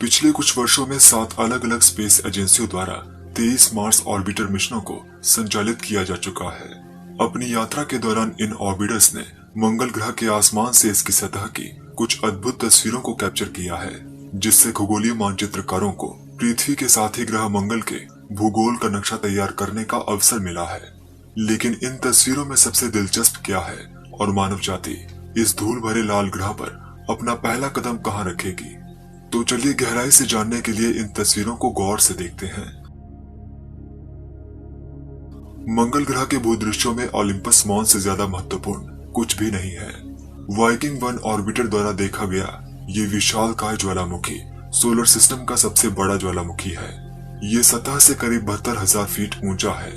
पिछले कुछ वर्षों में 7 अलग अलग स्पेस एजेंसियों द्वारा 23 मार्स ऑर्बिटर मिशनों को संचालित किया जा चुका है। अपनी यात्रा के दौरान इन ऑर्बिटर्स ने मंगल ग्रह के आसमान से इसकी सतह की कुछ अद्भुत तस्वीरों को कैप्चर किया है, जिससे खगोलीय मानचित्रकारों को पृथ्वी के साथ ही ग्रह मंगल के भूगोल का नक्शा तैयार करने का अवसर मिला है। लेकिन इन तस्वीरों में सबसे दिलचस्प क्या है और मानव जाति इस धूल भरे लाल ग्रह पर अपना पहला कदम कहां रखेगी? तो चलिए गहराई से जानने के लिए इन तस्वीरों को गौर से देखते हैं। मंगल ग्रह के भूदृश्यों में ओलंपस मॉन्स से ज्यादा महत्वपूर्ण कुछ भी नहीं है। वाइकिंग 1 ऑर्बिटर द्वारा देखा गया ये विशालकाय ज्वालामुखी सोलर सिस्टम का सबसे बड़ा ज्वालामुखी है। ये सतह से करीब 72,000 फीट ऊंचा है।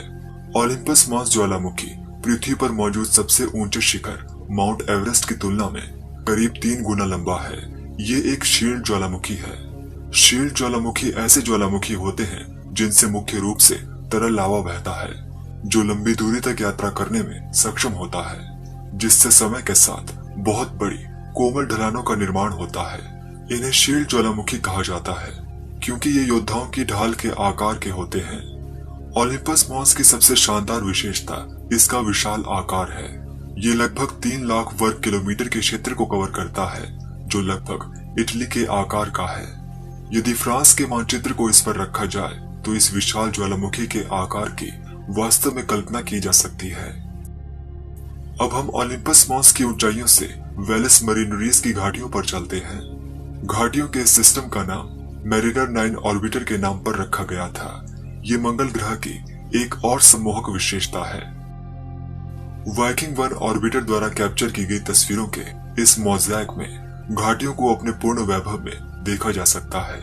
ओलंपस मॉन्स ज्वालामुखी पृथ्वी पर मौजूद सबसे ऊंचे शिखर माउंट एवरेस्ट की तुलना में करीब 3 गुना लंबा है। ये एक शील्ड ज्वालामुखी है। शील्ड ज्वालामुखी ऐसे ज्वालामुखी होते हैं जिनसे मुख्य रूप से तरल लावा बहता है, जो लंबी दूरी तक यात्रा करने में सक्षम होता है, जिससे समय के साथ बहुत बड़ी कोमल ढलानों का निर्माण होता है। इन्हें शील्ड ज्वालामुखी कहा जाता है क्योंकि ये योद्धाओं की ढाल के आकार के होते हैं। ओलंपस मॉन्स की सबसे शानदार विशेषता इसका विशाल आकार है। ये लगभग 3 लाख वर्ग किलोमीटर के क्षेत्र को कवर करता है, जो लगभग इटली के आकार का है। यदि फ्रांस के मानचित्र को इस पर रखा जाए तो इस विशाल ज्वालामुखी के आकार की वास्तव में कल्पना की जा सकती है। अब हम ओलंपस मॉन्स की ऊंचाइयों से वेलस मरीनरीज की घाटियों पर चलते हैं। घाटियों के इस सिस्टम का नाम मेरिडर 9 ऑर्बिटर के नाम पर रखा गया था। ये मंगल ग्रह की एक और सम्मोहक विशेषता है। वाइकिंग 1 ऑर्बिटर द्वारा कैप्चर की गई तस्वीरों के इस मोज़ेक में घाटियों को अपने पूर्ण वैभव में देखा जा सकता है।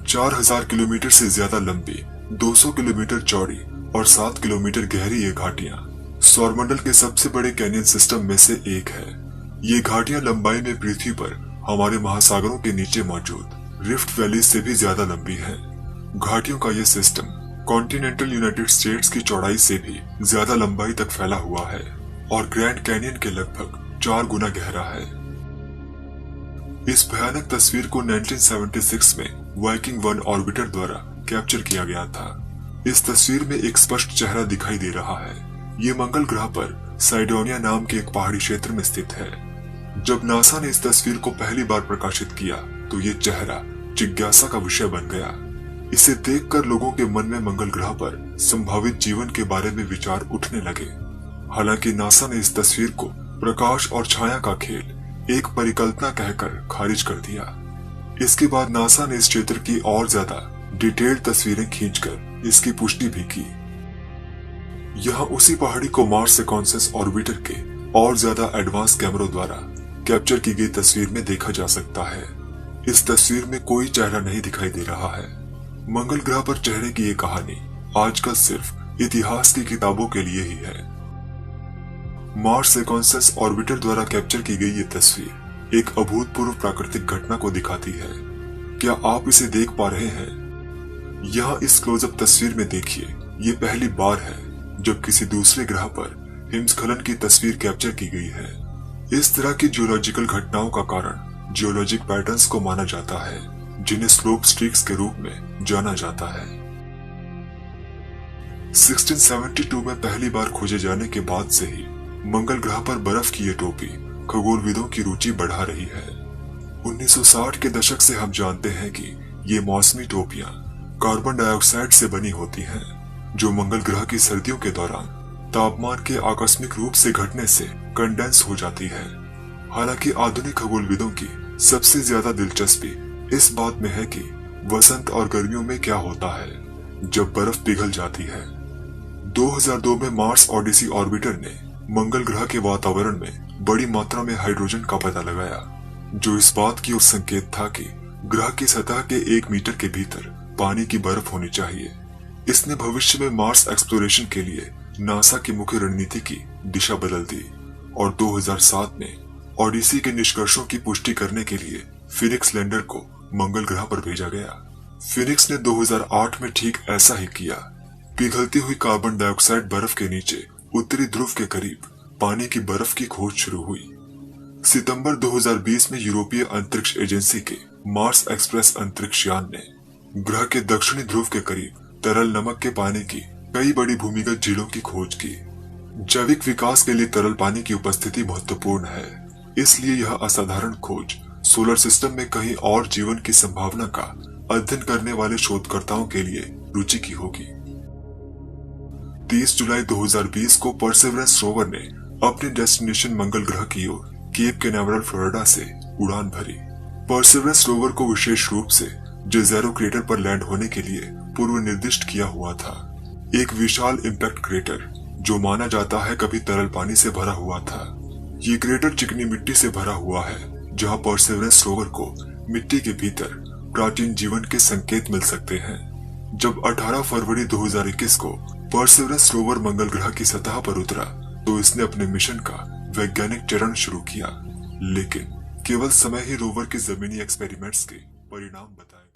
4000 किलोमीटर से ज्यादा लंबी, 200 किलोमीटर चौड़ी और 7 किलोमीटर गहरी ये घाटियां सौरमंडल के सबसे बड़े कैनियन सिस्टम में से एक है। ये घाटियां लंबाई में पृथ्वी पर हमारे महासागरों के नीचे मौजूद रिफ्ट वैली से भी ज्यादा लंबी है। घाटियों का यह सिस्टम कॉन्टिनेंटल यूनाइटेड स्टेट्स की चौड़ाई से भी ज्यादा लंबाई तक फैला हुआ है और ग्रैंड कैनियन के लगभग 4 गुना गहरा है। इस भयानक तस्वीर को 1976 में वाइकिंग 1 ऑर्बिटर द्वारा कैप्चर किया गया था। इस तस्वीर में एक स्पष्ट चेहरा दिखाई दे रहा है। ये मंगल ग्रह पर साइडोनिया नाम के एक पहाड़ी क्षेत्र में स्थित है। जब नासा ने इस तस्वीर को पहली बार प्रकाशित किया तो ये चेहरा जिज्ञासा का विषय बन गया। इसे देखकर लोगों के मन में मंगल ग्रह पर संभावित जीवन के बारे में विचार उठने लगे। हालांकि नासा ने इस तस्वीर को प्रकाश और छाया का खेल, एक परिकल्पना कहकर खारिज कर दिया। इसके बाद नासा ने इस क्षेत्र की और ज्यादा डिटेल्ड तस्वीरें खींचकर इसकी पुष्टि भी की। यहाँ उसी पहाड़ी को मार्स सिक्वेंसेस ऑर्बिटर के और ज्यादा एडवांस कैमरों द्वारा कैप्चर की गई तस्वीर में देखा जा सकता है। इस तस्वीर में कोई चेहरा नहीं दिखाई दे रहा है। मंगल ग्रह पर चेहरे की ये कहानी आजकल सिर्फ इतिहास की किताबों के लिए ही है। मार्स सिक्वेंसेस ऑर्बिटर द्वारा कैप्चर की गई ये तस्वीर एक अभूतपूर्व प्राकृतिक घटना को दिखाती है। क्या आप इसे देख पा रहे हैं? यहाँ इस क्लोजअप तस्वीर में देखिए, ये पहली बार है जब किसी दूसरे ग्रह पर हिमस्खलन की तस्वीर कैप्चर की गई है। इस तरह की जियोलॉजिकल घटनाओं का कारण जियोलॉजिक पैटर्न्स को माना जाता है, जिन्हें स्लोप स्ट्रीक्स के रूप में जाना जाता है। 1672 में पहली बार खोजे जाने के बाद से ही मंगल ग्रह पर बर्फ की ये टोपी खगोलविदों की रुचि बढ़ा रही है। 1960 के दशक से हम जानते हैं कि ये मौसमी टोपियां कार्बन डाइऑक्साइड से बनी होती हैं, जो मंगल ग्रह की सर्दियों के दौरान तापमान के आकस्मिक रूप से घटने से कंडेंस हो जाती है। हालांकि आधुनिक खगोलविदों की सबसे ज्यादा दिलचस्पी इस बात में है कि वसंत और गर्मियों में क्या होता है जब बर्फ पिघल जाती है। 2002 में मार्स ओडिसी ऑर्बिटर ने मंगल ग्रह के वातावरण में बड़ी मात्रा में हाइड्रोजन का पता लगाया, जो इस बात की ओर संकेत था कि ग्रह की सतह के 1 मीटर के भीतर पानी की बर्फ होनी चाहिए। इसने भविष्य में मार्स एक्सप्लोरेशन के लिए नासा की मुख्य रणनीति की दिशा बदल दी और 2007 में ओडिसी के निष्कर्षों की पुष्टि करने के लिए फिनिक्स लैंडर को मंगल ग्रह पर भेजा गया। फिनिक्स ने 2008 में ठीक ऐसा ही किया। पिघलती हुई कार्बन डाइऑक्साइड बर्फ के नीचे उत्तरी ध्रुव के करीब पानी की बर्फ की खोज शुरू हुई। सितंबर 2020 में यूरोपीय अंतरिक्ष एजेंसी के मार्स एक्सप्रेस अंतरिक्ष यान ने ग्रह के दक्षिणी ध्रुव के करीब तरल नमक के पानी की कई बड़ी भूमिगत झीलों की खोज की। जैविक विकास के लिए तरल पानी की उपस्थिति महत्वपूर्ण है, इसलिए यह असाधारण खोज सोलर सिस्टम में कहीं और जीवन की संभावना का अध्ययन करने वाले शोधकर्ताओं के लिए रुचि की होगी। 30 जुलाई 2020 को परसेवरेंस रोवर ने अपने डेस्टिनेशन मंगल ग्रह की ओर केप कैनावरल फ्लोरिडा से उड़ान भरी। परसेवरेंस रोवर को विशेष रूप से जेज़ेरो क्रेटर पर लैंड होने के लिए पूर्व निर्दिष्ट किया हुआ था। एक विशाल इम्पैक्ट क्रेटर जो माना जाता है कभी तरल पानी से भरा हुआ था। ये क्रेटर चिकनी मिट्टी से भरा हुआ है, जहां परसेवरेंस रोवर को मिट्टी के भीतर प्राचीन जीवन के संकेत मिल सकते हैं। जब 18 फरवरी 2021 को परसेवरेंस रोवर मंगल ग्रह की सतह पर उतरा तो इसने अपने मिशन का वैज्ञानिक चरण शुरू किया, लेकिन केवल समय ही रोवर के जमीनी एक्सपेरिमेंट्स के परिणाम बताए।